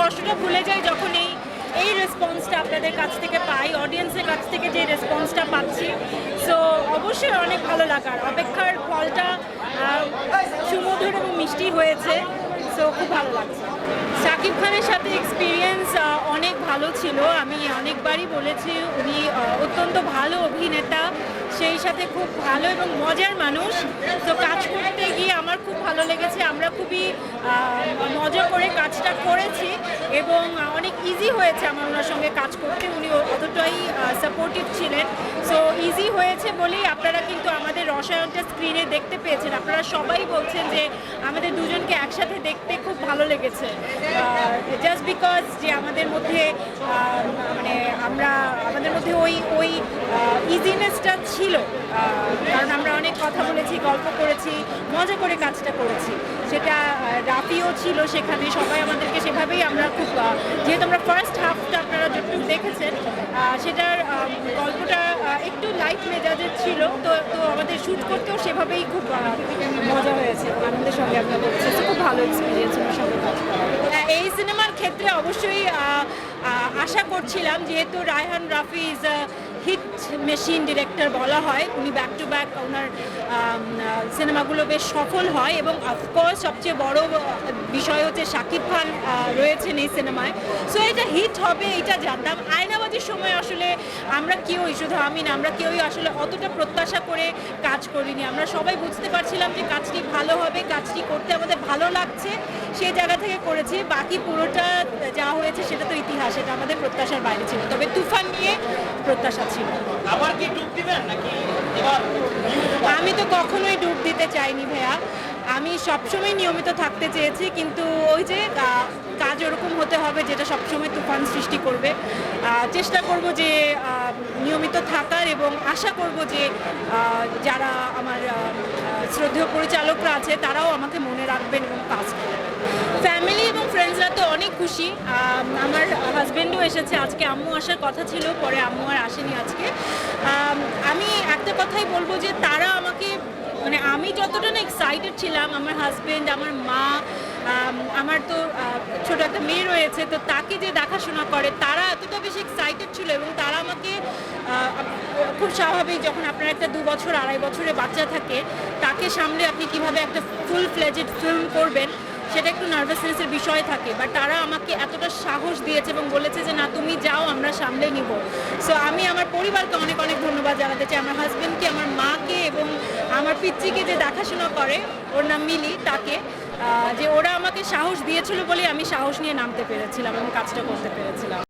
কষ্টটা ভুলে যাই যখন এই রেসপন্সটা আপনাদের কাছ থেকে পাই, অডিয়েন্সের কাছ থেকে যে রেসপন্সটা পাচ্ছি। সো অবশ্যই অনেক ভালো লাগার, অপেক্ষার ফলটা সুমধুর এবং মিষ্টি হয়েছে। সো খুব ভালো লাগছে। শাকিব খানের সাথে এক্সপিরিয়েন্স অনেক ভালো ছিল। আমি অনেকবারই বলেছি উনি অত্যন্ত ভালো অভিনেতা, সেই সাথে খুব ভালো এবং মজার মানুষ। তো কাজ করতে গিয়ে আমার খুব ভালো লেগেছে। আমরা খুবই মজা করে কাজটা করেছি এবং অনেক ইজি হয়েছে আমার ওনার সঙ্গে কাজ করতে। উনি অতটাই সাপোর্টিভ ছিলেন। সো ইজি হয়েছে বলেই আপনারা কিন্তু আমাদের রসায়নটা স্ক্রিনে দেখতে পেয়েছেন। আপনারা সবাই বলছেন যে আমাদের দুজনকে একসাথে দেখতে খুব ভালো লেগেছে, জাস্ট বিকজ যে আমাদের মধ্যে মানে আমাদের মধ্যে ওই ইজিনেসটা ছিল, কারণ আমরা অনেক কথা বলেছি, গল্প করেছি, মজা করে কাজটা করেছি। সেটা রাফিও ছিল সেখানে, সবাই আমাদেরকে সেভাবেই আমরা খুব, যেহেতু আমরা ফার্স্ট হাফটা আপনারা যতটুকু দেখেছেন সেটার গল্পটা একটু লাইট মেজাজের ছিল, তো আমাদের শ্যুট করতেও সেভাবেই খুব মজা হয়েছে, আনন্দের সঙ্গে আমরা করছি। খুব ভালো এক্সপিরিয়েন্স ওনার সঙ্গে কাজ করা। এই সিনেমার ক্ষেত্রে অবশ্যই আশা করছিলাম, যেহেতু Raihan Rafi is hit machine director বলা হয়, উনি ব্যাক টু ব্যাক ওনার সিনেমাগুলো বেশ সফল হয় এবং অফকোর্স সবচেয়ে বড় বিষয় হচ্ছে শাকিব খান রয়েছেন এই সিনেমায়। সো এটা হিট হবে এটা জানতাম। আয়নাবাজির সময় আসলে আমরা কেউই, শুধু আমি না, আমরা কেউই আসলে অতটা প্রত্যাশা করে কাজ করিনি। আমরা সবাই বুঝতে পারছিলাম যে কাজটি ভালো হবে, কাজটি করতে আমাদের ভালো লাগছে, সেই জায়গা থেকে করেছি। বাকি পুরোটা যা হয়েছে সেটা তো ইতিহাস, এটা আমাদের প্রত্যাশার বাইরে ছিল। তবে তুফান নিয়ে প্রত্যাশা ছিল। আবার কি ডুব দিবেন নাকি? আমি তো কখনোই ডুব দিতে চাইনি ভাইয়া, আমি সবসময় নিয়মিত থাকতে চেয়েছি, কিন্তু ওই যে কাজ ওরকম হতে হবে যেটা সবসময় তুফান সৃষ্টি করবে। চেষ্টা করব যে নিয়মিত থাকার এবং আশা করব যে যারা আমার শ্রদ্ধেয় পরিচালকরা আছে তারাও আমাকে মনে রাখবেন এবং কাজ করবেন। ফ্যামিলি এবং ফ্রেন্ডসরা তো অনেক খুশি। আমার হাজব্যান্ডও এসেছে আজকে, আম্মু আসার কথা ছিল, পরে আম্মু আর আসেনি আজকে। আমি একটা কথাই বলবো যে তারা আমাকে, মানে আমি যতটা না এক্সাইটেড ছিলাম, আমার হাজব্যান্ড, আমার মা, আমার তো ছোট একটা মেয়ে রয়েছে, তো তাকে যে দেখাশোনা করে তারা এতটা বেশি এক্সাইটেড ছিল এবং তারা আমাকে, খুব স্বাভাবিক যখন আপনার একটা 2 বছর 2.5 বছরের বাচ্চা থাকে, তাকে সামলে আপনি কিভাবে একটা ফুল ফ্লেজেড ফিল্ম করবেন সেটা একটু নার্ভাসনেসের বিষয় থাকে, বাট তারা আমাকে এতটা সাহস দিয়েছে এবং বলেছে যে না তুমি যাও, আমরা সামলে নিব। সো আমি আমার পরিবারকে অনেক অনেক ধন্যবাদ জানাতে চাই, আমার হাজব্যান্ডকে, আমার মাকে এবং আমার পিচ্চিকে যে দেখাশোনা করে, ওর নাম মিলি, তাকে, যে ওরা আমাকে সাহস দিয়েছিল বলে আমি সাহস নিয়ে নামতে পেরেছিলাম এবং কাজটা করতে পেরেছিলাম।